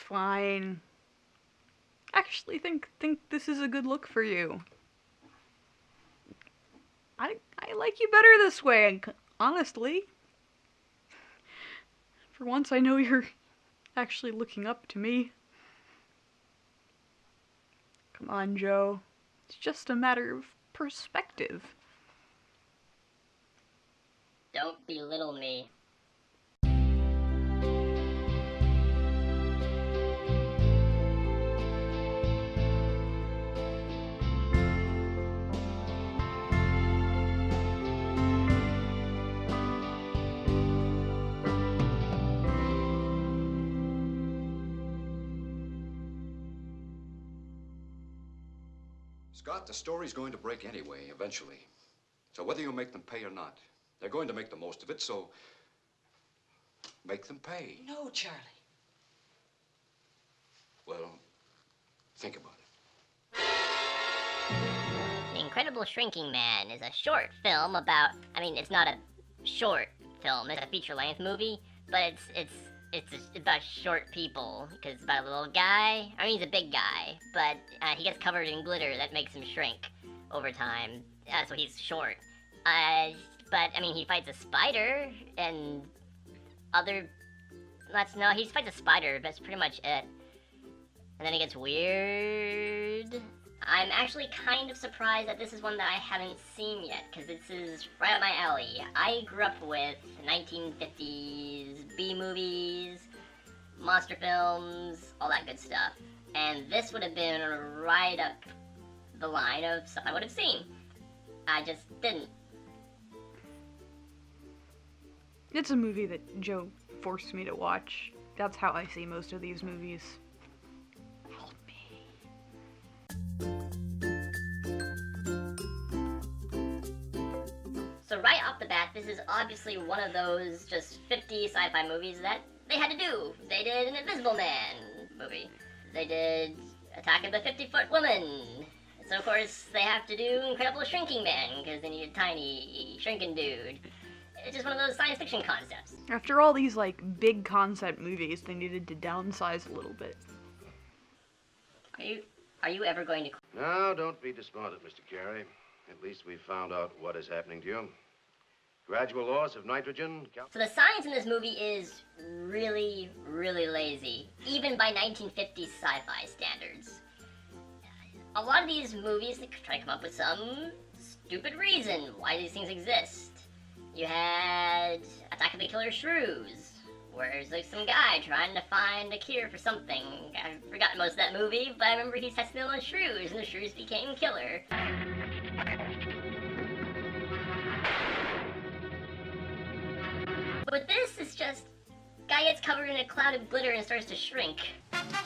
fine. Actually think this is a good look for you. I like you better this way, honestly. For once I know you're actually looking up to me. Come on, Joe. It's just a matter of perspective. Don't belittle me. Scott, the story's going to break anyway, eventually. So whether you make them pay or not, they're going to make the most of it, so make them pay. No, Charlie. Well, think about it. The Incredible Shrinking Man is a short film about, it's not a short film, it's a feature-length movie, but it's about short people, because it's about a little guy. He's a big guy, but he gets covered in glitter that makes him shrink over time, so he's short. But, he fights a spider, and he fights a spider, but that's pretty much it. And then it gets weird. I'm actually kind of surprised that this is one that I haven't seen yet, because this is right up my alley. I grew up with 1950s B-movies, monster films, all that good stuff. And this would have been right up the line of stuff I would have seen. I just didn't. It's a movie that Joe forced me to watch. That's how I see most of these movies. Help me. So right off the bat, this is obviously one of those just 50 sci-fi movies that they had to do. They did an Invisible Man movie. They did Attack of the 50-Foot Woman. So of course they have to do Incredible Shrinking Man because they need a tiny shrinking dude. It's just one of those science fiction concepts. After all these, big concept movies, they needed to downsize a little bit. Are you ever going to... Now, don't be despondent, Mr. Carey. At least we've found out what is happening to you. Gradual loss of nitrogen... So the science in this movie is really, really lazy, even by 1950s sci-fi standards. A lot of these movies, they try to come up with some stupid reason why these things exist. You had Attack of the Killer Shrews, where there's some guy trying to find a cure for something. I've forgotten most of that movie, but I remember he tested it on shrews, and the shrews became killer. But this is just, guy gets covered in a cloud of glitter and starts to shrink.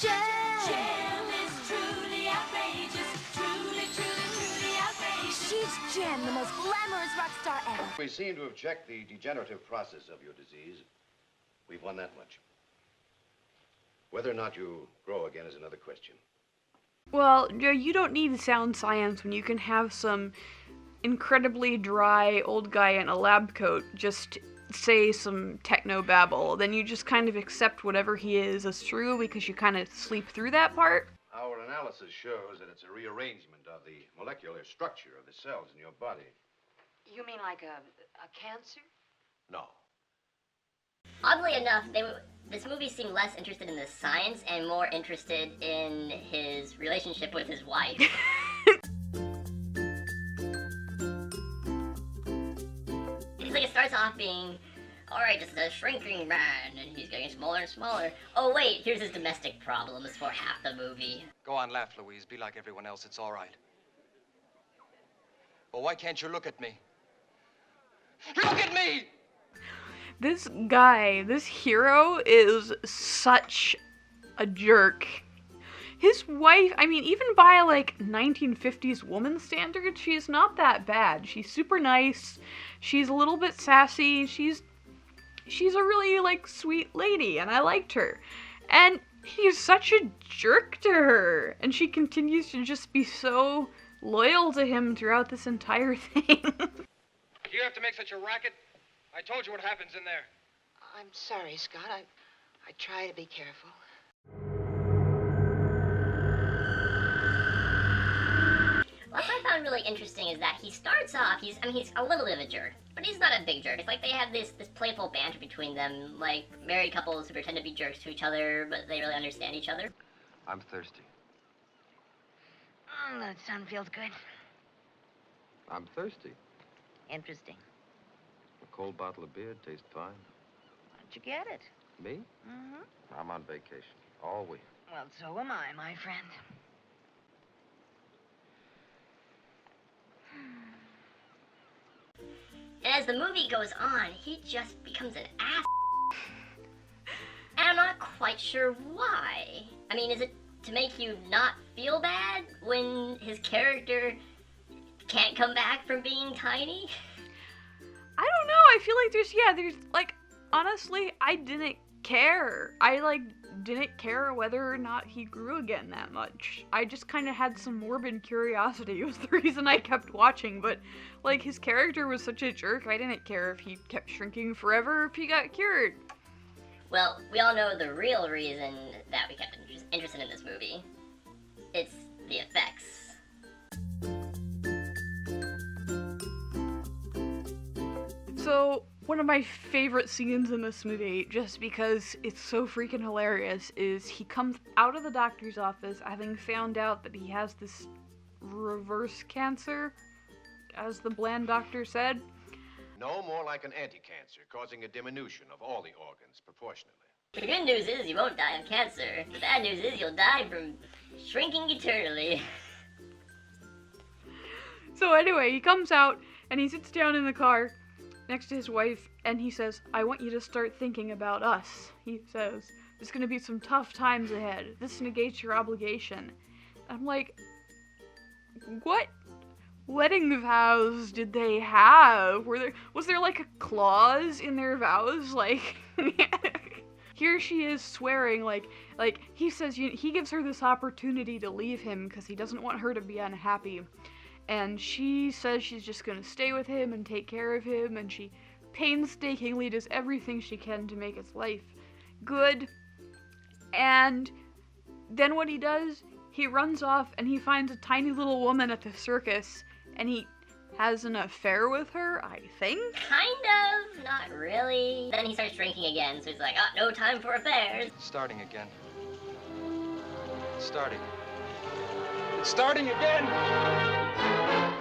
Jem is truly outrageous, truly outrageous. She's Jem, the most glamorous rock star ever. We seem to have checked the degenerative process of your disease. We've won that much. Whether or not you grow again is another question. Well, Joe, you don't need sound science when you can have some incredibly dry old guy in a lab coat just say some techno-babble. Then you just kind of accept whatever he is as true because you kind of sleep through that part. Our analysis shows that it's a rearrangement of the molecular structure of the cells in your body. You mean like a cancer? No. Oddly enough, this movie seemed less interested in the science and more interested in his relationship with his wife. It starts off being, alright, this is a shrinking man, and he's getting smaller and smaller. Oh wait, here's his domestic problems for half the movie. Go on, laugh, Louise. Be like everyone else. It's all right. But why can't you look at me? Look at me! This guy, this hero, is such a jerk. His wife, even by, 1950s woman standards, she's not that bad. She's super nice. She's a little bit sassy. She's a really, sweet lady, and I liked her. And he's such a jerk to her. And she continues to just be so loyal to him throughout this entire thing. Do you have to make such a racket? I told you what happens in there. I'm sorry, Scott. I try to be careful. found really interesting is that he starts off, he's a little bit of a jerk, but he's not a big jerk. It's like they have this playful banter between them, like married couples who pretend to be jerks to each other, but they really understand each other. I'm thirsty. That sun feels good. I'm thirsty. Interesting. A cold bottle of beer tastes fine. Why'd you get it? Me? Mm-hmm. I'm on vacation. All week. Well, so am I, my friend. And as the movie goes on, he just becomes an ass. And I'm not quite sure why. I mean, is it to make you not feel bad when his character can't come back from being tiny? I don't know. I feel like there's like, honestly, I didn't care. I didn't care whether or not he grew again that much. I just kind of had some morbid curiosity. It was the reason I kept watching, but like his character was such a jerk, I didn't care if he kept shrinking forever or if he got cured. Well, we all know the real reason that we kept interested in this movie. It's the effects. So, one of my favorite scenes in this movie, just because it's so freaking hilarious, is he comes out of the doctor's office having found out that he has this reverse cancer, as the bland doctor said. No, more like an anti-cancer, causing a diminution of all the organs proportionally. The good news is you won't die of cancer. The bad news is you'll die from shrinking eternally. So anyway, he comes out and he sits down in the car next to his wife and he says, "I want you to start thinking about us." He says, "There's gonna be some tough times ahead. This negates your obligation." I'm like, what wedding vows did they have? Was there like a clause in their vows? Like, here she is swearing, like he says, he gives her this opportunity to leave him because he doesn't want her to be unhappy. And she says she's just gonna stay with him and take care of him, and she painstakingly does everything she can to make his life good. And then what he does, he runs off and he finds a tiny little woman at the circus, and he has an affair with her, I think? Kind of, not really. Then he starts drinking again, so he's like, oh, no time for affairs. It's starting again. It's starting. It's starting again!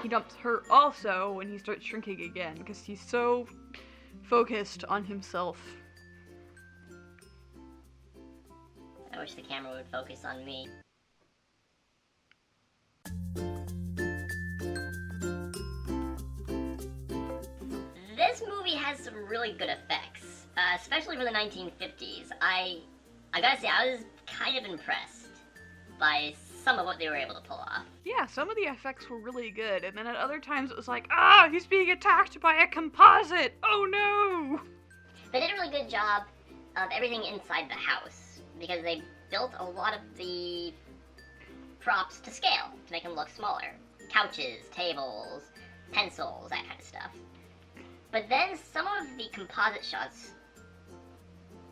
He dumps her also when he starts shrinking again, because he's so focused on himself. I wish the camera would focus on me. This movie has some really good effects, especially for the 1950s. I gotta say, I was kind of impressed by some of what they were able to pull off. Yeah, some of the effects were really good, and then at other times it was like, he's being attacked by a composite! Oh no! They did a really good job of everything inside the house, because they built a lot of the props to scale, to make them look smaller. Couches, tables, pencils, that kind of stuff. But then some of the composite shots,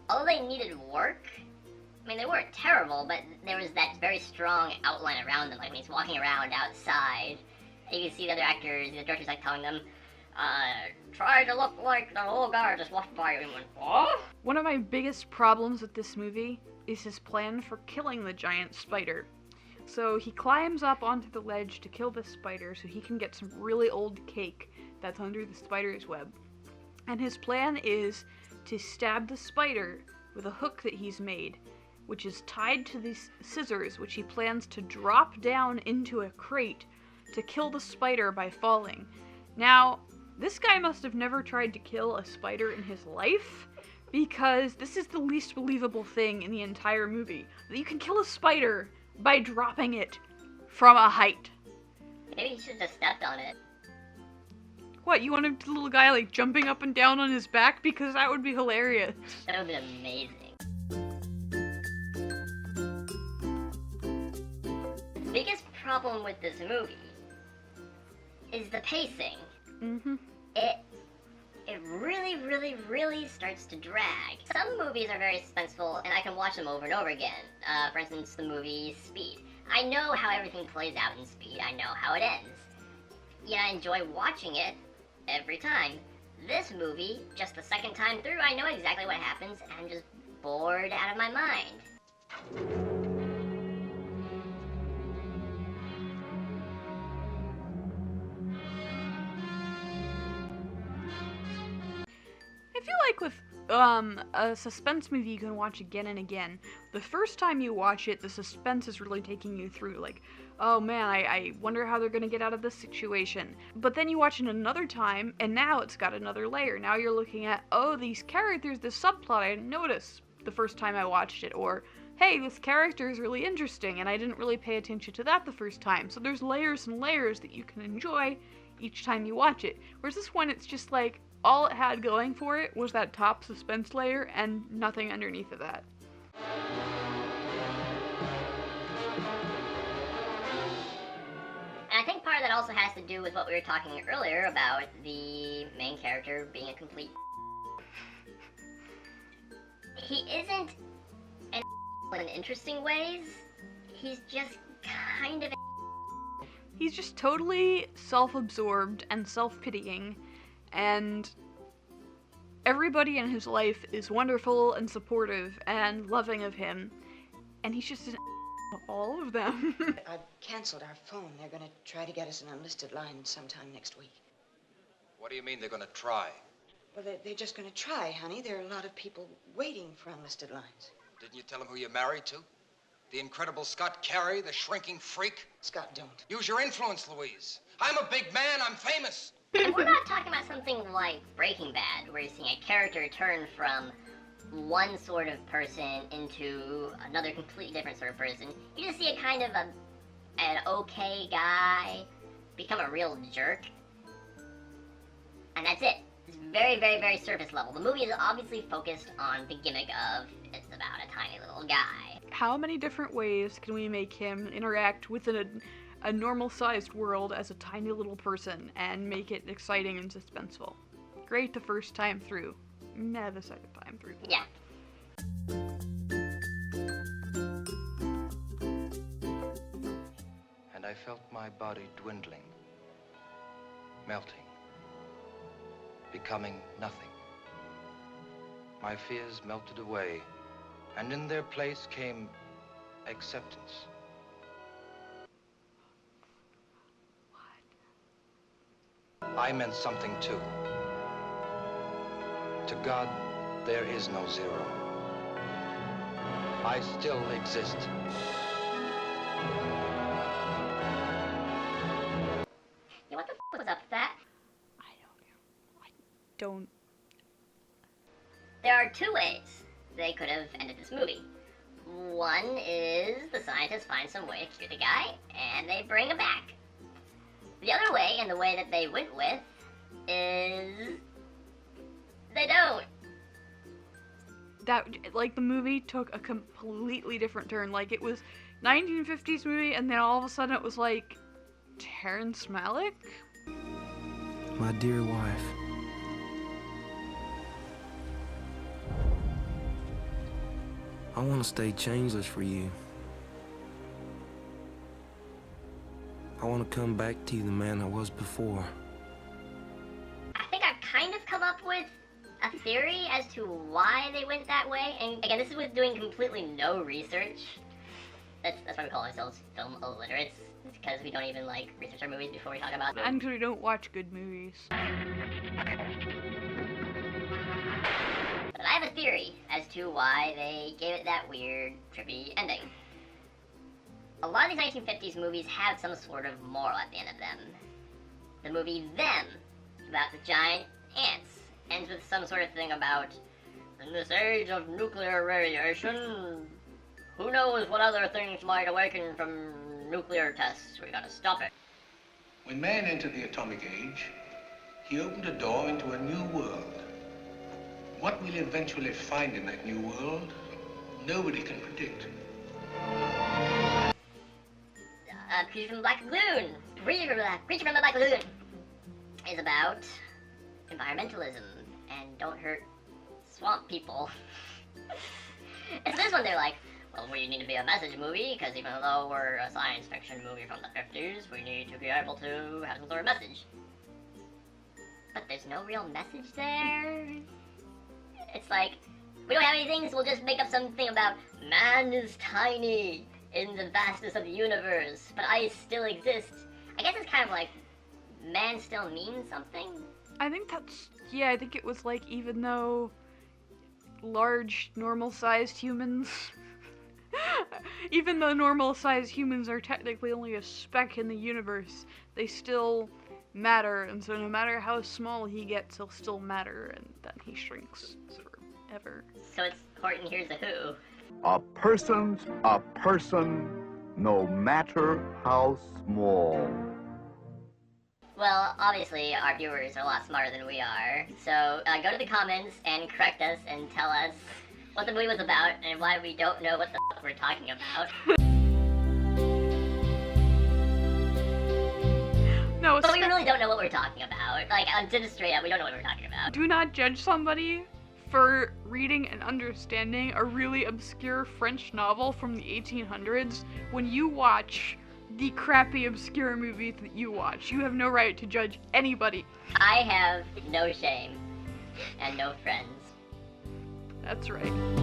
although they needed work, I mean, they weren't terrible, but there was that very strong outline around them, like when he's walking around outside. You can see the other actors, the director's like telling them, try to look like the little guy just walked by you and went, what? One of my biggest problems with this movie is his plan for killing the giant spider. So he climbs up onto the ledge to kill the spider so he can get some really old cake that's under the spider's web. And his plan is to stab the spider with a hook that he's made, which is tied to these scissors, which he plans to drop down into a crate to kill the spider by falling. Now, this guy must have never tried to kill a spider in his life, because this is the least believable thing in the entire movie. That you can kill a spider by dropping it from a height. Maybe he should have just stepped on it. What, you want a little guy like jumping up and down on his back? Because that would be hilarious. That would have been amazing. Biggest problem with this movie is the pacing. Mm-hmm. It really starts to drag. Some movies are very suspenseful, and I can watch them over and over again. For instance, the movie Speed. I know how everything plays out in Speed. I know how it ends. yet I enjoy watching it every time. This movie, just the second time through, I know exactly what happens, and I'm just bored out of my mind. I feel like with a suspense movie you can watch again and again, the first time you watch it, the suspense is really taking you through, like, oh man, I wonder how they're gonna get out of this situation. But then you watch it another time, and now it's got another layer. Now you're looking at, oh, these characters, this subplot I didn't notice the first time I watched it, or, hey, this character is really interesting, and I didn't really pay attention to that the first time. So there's layers and layers that you can enjoy each time you watch it. Whereas this one, it's just like, all it had going for it was that top suspense layer and nothing underneath of that. And I think part of that also has to do with what we were talking earlier about the main character being a complete He isn't an in interesting ways. He's just kind of He's just totally self-absorbed and self-pitying, and everybody in his life is wonderful and supportive and loving of him, and he's just an all of them. I've canceled our phone. They're gonna try to get us an unlisted line sometime next week. What do you mean they're gonna try? Well, they're just gonna try, honey. There are a lot of people waiting for unlisted lines. Didn't you tell them who you're married to? The incredible Scott Carey, the shrinking freak? Scott, don't. Use your influence, Louise. I'm a big man, I'm famous. And we're not talking about something like Breaking Bad, where you're seeing a character turn from one sort of person into another completely different sort of person. You just see a kind of an okay guy become a real jerk. And that's it. It's very, very, very surface level. The movie is obviously focused on the gimmick of it's about a tiny little guy. How many different ways can we make him interact with a normal-sized world as a tiny little person and make it exciting and suspenseful? Great the first time through. Meh the second time through. Yeah. And I felt my body dwindling, melting, becoming nothing. My fears melted away, and in their place came acceptance. I meant something too. To God, there is no zero. I still exist. Yeah, what the f was up with that? I don't. There are two ways they could have ended this movie. One is the scientists find some way to cure the guy, and they bring him back. The other way, and the way that they went with, is they don't. That, like, the movie took a completely different turn. Like, it was 1950s movie, and then all of a sudden it was like Terrence Malick. My dear wife, I want to stay changeless for you. I want to come back to you the man I was before. I think I've kind of come up with a theory as to why they went that way, and again, this is with doing completely no research. That's why we call ourselves film illiterates. It's because we don't even like research our movies before we talk about them. And we don't watch good movies. But I have a theory as to why they gave it that weird, trippy ending. A lot of these 1950s movies have some sort of moral at the end of them. The movie Them, about the giant ants, ends with some sort of thing about, in this age of nuclear radiation, who knows what other things might awaken from nuclear tests. We gotta stop it. When man entered the atomic age, he opened a door into a new world. What we'll eventually find in that new world, nobody can predict. Creature from the Black Lagoon. Creature from the Black Lagoon is about environmentalism and don't hurt swamp people. And so this one they're like, well, we need to be a message movie, because even though we're a science fiction movie from the 50s, we need to be able to have some sort of message. But there's no real message there. It's like, we don't have anything, so we'll just make up something about man is tiny in the vastness of the universe, but I still exist. I guess it's kind of like, man still means something? I think that's, yeah, I think it was like, even though large, normal-sized humans, even though normal-sized humans are technically only a speck in the universe, they still matter, and so no matter how small he gets, he'll still matter, and then he shrinks forever. So it's Horton Hears a Who. A person's a person, no matter how small. Well, obviously, our viewers are a lot smarter than we are, so go to the comments and correct us and tell us what the movie was about and why we don't know what the f*** we're talking about. No, but we really don't know what we're talking about. Like, just straight up, we don't know what we're talking about. Do not judge somebody for reading and understanding a really obscure French novel from the 1800s when you watch the crappy, obscure movies that you watch. You have no right to judge anybody. I have no shame and no friends. That's right.